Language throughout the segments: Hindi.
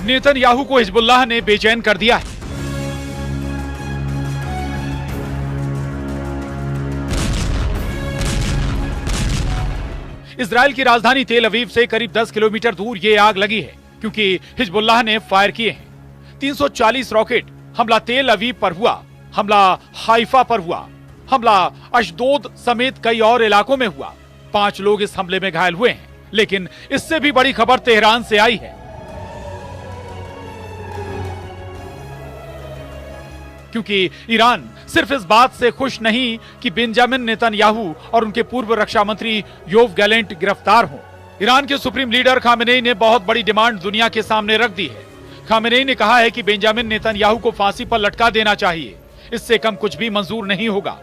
नेतन्याहू को हिजबुल्लाह ने बेचैन कर दिया है। इजराइल की राजधानी तेल अवीव से करीब 10 किलोमीटर दूर ये आग लगी है क्योंकि हिजबुल्लाह ने फायर किए हैं। 340 रॉकेट हमला तेल अवीव पर हुआ, हमला हाइफा पर हुआ, हमला अशदोद समेत कई और इलाकों में हुआ। 5 लोग इस हमले में घायल हुए हैं, लेकिन इससे भी बड़ी खबर तेहरान से आई है, क्योंकि ईरान सिर्फ इस बात से खुश नहीं कि बेंजामिन नेतन्याहू और उनके पूर्व रक्षा मंत्री योव गैलेंट गिरफ्तार हों। ईरान के सुप्रीम लीडर खामेनेई ने बहुत बड़ी डिमांड दुनिया के सामने रख दी है। खामेनेई ने कहा है कि बेंजामिन नेतन्याहू को फांसी पर लटका देना चाहिए, इससे कम कुछ भी मंजूर नहीं होगा।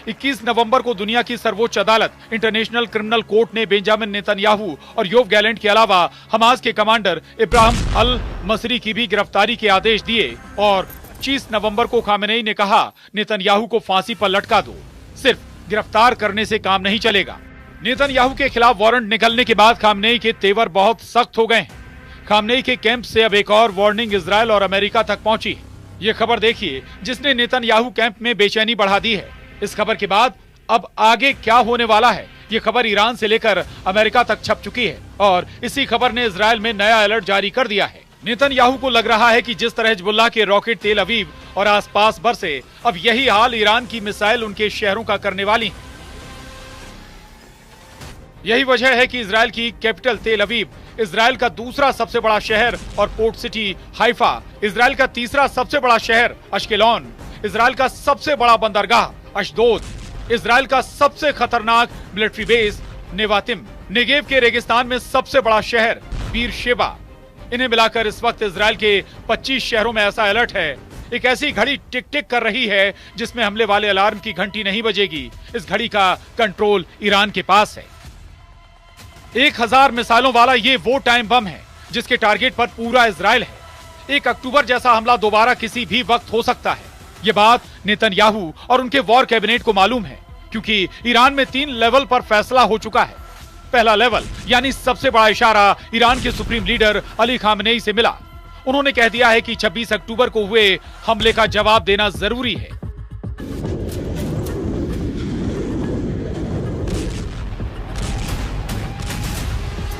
21 नवंबर को दुनिया की सर्वोच्च अदालत इंटरनेशनल क्रिमिनल कोर्ट ने बेंजामिन नेतन्याहू और योव गैलेंट के अलावा हमास के कमांडर इब्राहिम अल मसरी की भी गिरफ्तारी के आदेश दिए और 25 नवंबर को खामेनेई ने कहा, नेतन्याहू को फांसी पर लटका दो, सिर्फ गिरफ्तार करने से काम नहीं चलेगा। नेतन्याहू के खिलाफ वारंट निकलने के बाद खामेनेई के तेवर बहुत सख्त हो गए हैं। खामेनेई के कैंप से अब एक और वार्निंग इजराइल और अमेरिका तक पहुंची है। ये खबर देखिए जिसने नेतन्याहू कैंप में बेचैनी बढ़ा दी है। इस खबर के बाद अब आगे क्या होने वाला है, ये खबर ईरान से लेकर अमेरिका तक छप चुकी है और इसी खबर ने इजराइल में नया अलर्ट जारी कर दिया है। नेतन्याहू को लग रहा है कि जिस तरह हिजबुल्लाह के रॉकेट तेल अवीव और आसपास बरसे, अब यही हाल ईरान की मिसाइल उनके शहरों का करने वाली है। यही वजह है कि इजराइल की कैपिटल तेल अवीव, इजराइल का दूसरा सबसे बड़ा शहर और पोर्ट सिटी हाइफा, इजराइल का तीसरा सबसे बड़ा शहर अश्केलॉन, इजराइल का सबसे बड़ा बंदरगाह अशदोद, इजराइल का सबसे खतरनाक मिलिट्री बेस नेवातिम, नेगेव के रेगिस्तान में सबसे बड़ा शहर बीरशेबा, इन्हें मिलाकर इस वक्त इजराइल के 25 शहरों में ऐसा अलर्ट है। एक ऐसी घड़ी टिक टिक कर रही है जिसमें हमले वाले अलार्म की घंटी नहीं बजेगी। इस घड़ी का कंट्रोल ईरान के पास है। 1000 मिसाइलों वाला ये वो टाइम बम है जिसके टारगेट पर पूरा इजराइल है। 1 अक्टूबर जैसा हमला दोबारा किसी भी वक्त हो सकता है। ये बात नेतन्याहू और उनके वॉर कैबिनेट को मालूम है, क्योंकि ईरान में 3 लेवल पर फैसला हो चुका है। पहला लेवल यानी सबसे बड़ा इशारा ईरान के सुप्रीम लीडर अली खामेनेई से मिला। उन्होंने कह दिया है कि 26 अक्टूबर को हुए हमले का जवाब देना जरूरी है।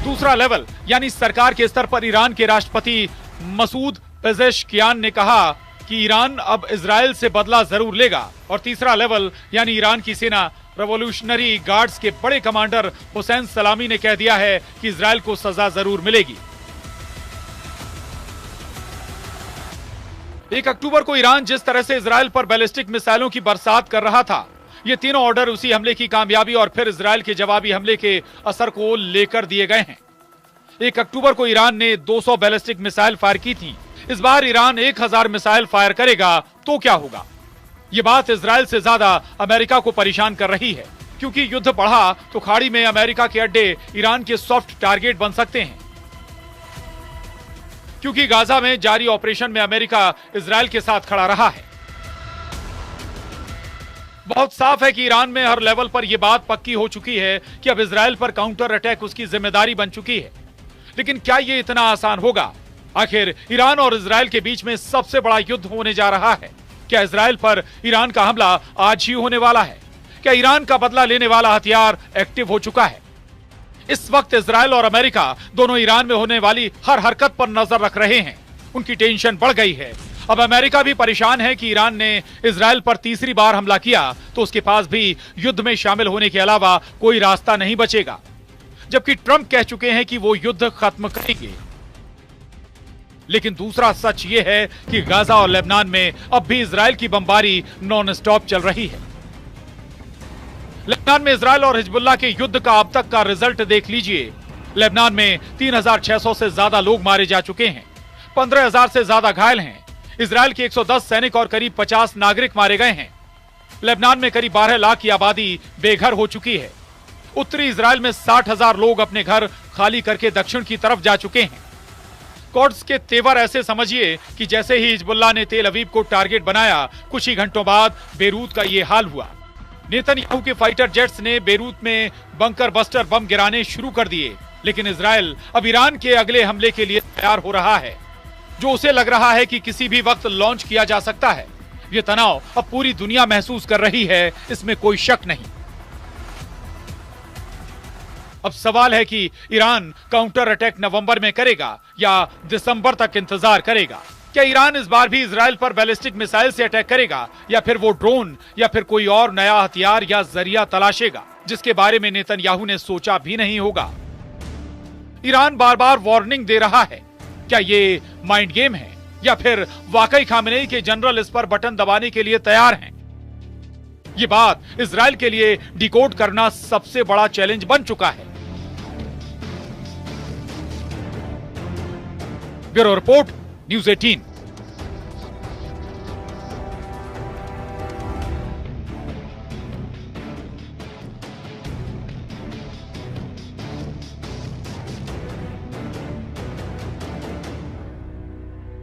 दूसरा लेवल यानी सरकार के स्तर पर ईरान के राष्ट्रपति मसूद पेजेश्कियान ने कहा कि ईरान अब इजराइल से बदला जरूर लेगा। और तीसरा लेवल यानी ईरान की सेना रेवोल्यूशनरी गार्ड्स के बड़े कमांडर हुसैन सलामी ने कह दिया है कि इजराइल को सजा जरूर मिलेगी। 1 अक्टूबर को ईरान जिस तरह से इजराइल पर बैलिस्टिक मिसाइलों की बरसात कर रहा था, ये तीनों ऑर्डर उसी हमले की कामयाबी और फिर इजराइल के जवाबी हमले के असर को लेकर दिए गए हैं। 1 अक्टूबर को ईरान ने 200 बैलिस्टिक मिसाइल फायर की थी। इस बार ईरान 1000 मिसाइल फायर करेगा तो क्या होगा? ये बात इजराइल से ज्यादा अमेरिका को परेशान कर रही है, क्योंकि युद्ध बढ़ा तो खाड़ी में अमेरिका के अड्डे ईरान के सॉफ्ट टारगेट बन सकते हैं। क्योंकि गाजा में जारी ऑपरेशन में अमेरिका इजराइल के साथ खड़ा रहा है। बहुत साफ है कि ईरान में हर लेवल पर यह बात पक्की हो चुकी है कि अब इजराइल पर काउंटर अटैक उसकी जिम्मेदारी बन चुकी है। लेकिन क्या यह इतना आसान होगा? आखिर ईरान और इजराइल के बीच में सबसे बड़ा युद्ध होने जा रहा है। क्या इजराइल पर ईरान का हमला आज ही होने वाला है? क्या ईरान का बदला लेने वाला हथियार एक्टिव हो चुका है? इस वक्त इजराइल और अमेरिका दोनों ईरान में होने वाली हर हरकत पर नजर रख रहे हैं। उनकी टेंशन बढ़ गई है। अब अमेरिका भी परेशान है कि ईरान ने इजराइल पर तीसरी बार हमला किया तो उसके पास भी युद्ध में शामिल होने के अलावा कोई रास्ता नहीं बचेगा। जबकि ट्रंप कह चुके हैं कि वो युद्ध खत्म करेंगे। लेकिन दूसरा सच ये है कि गाजा और लेबनान में अब भी इजराइल की बमबारी नॉन स्टॉप चल रही है। लेबनान में इजराइल और हिजबुल्लाह के युद्ध का अब तक का रिजल्ट देख लीजिए। लेबनान में 3600 से ज्यादा लोग मारे जा चुके हैं, 15000 से ज्यादा घायल हैं। इजराइल के 110 सैनिक और करीब 50 नागरिक मारे गए हैं। लेबनान में करीब 12 लाख की आबादी बेघर हो चुकी है। उत्तरी इजराइल में 60,000 लोग अपने घर खाली करके दक्षिण की तरफ जा चुके हैं। कॉर्ड्स के तेवर ऐसे समझिए कि जैसे ही हिजबुल्लाह ने तेल अवीव को टारगेट बनाया, कुछ ही घंटों बाद बेरूत का ये हाल हुआ। नेतन्याहू के फाइटर जेट्स ने बेरूत में बंकर बस्टर बम गिराने शुरू कर दिए, लेकिन इजराइल अब ईरान के अगले हमले के लिए तैयार हो रहा है, जो उसे लग रहा है कि किसी भी वक्त लॉन्च किया जा सकता है। ये तनाव अब पूरी दुनिया महसूस कर रही है, इसमें कोई शक नहीं। अब सवाल है कि ईरान काउंटर अटैक नवंबर में करेगा या दिसंबर तक इंतजार करेगा। क्या ईरान इस बार भी इजराइल पर बैलिस्टिक मिसाइल से अटैक करेगा, या फिर वो ड्रोन या फिर कोई और नया हथियार या जरिया तलाशेगा, जिसके बारे में नेतन्याहू ने सोचा भी नहीं होगा। ईरान बार बार वार्निंग दे रहा है। क्या ये माइंड गेम है, या फिर वाकई खामेनेई के जनरल इस पर बटन दबाने के लिए तैयार हैं? ये बात इजराइल के लिए डिकोड करना सबसे बड़ा चैलेंज बन चुका है। Bureau report, news 18।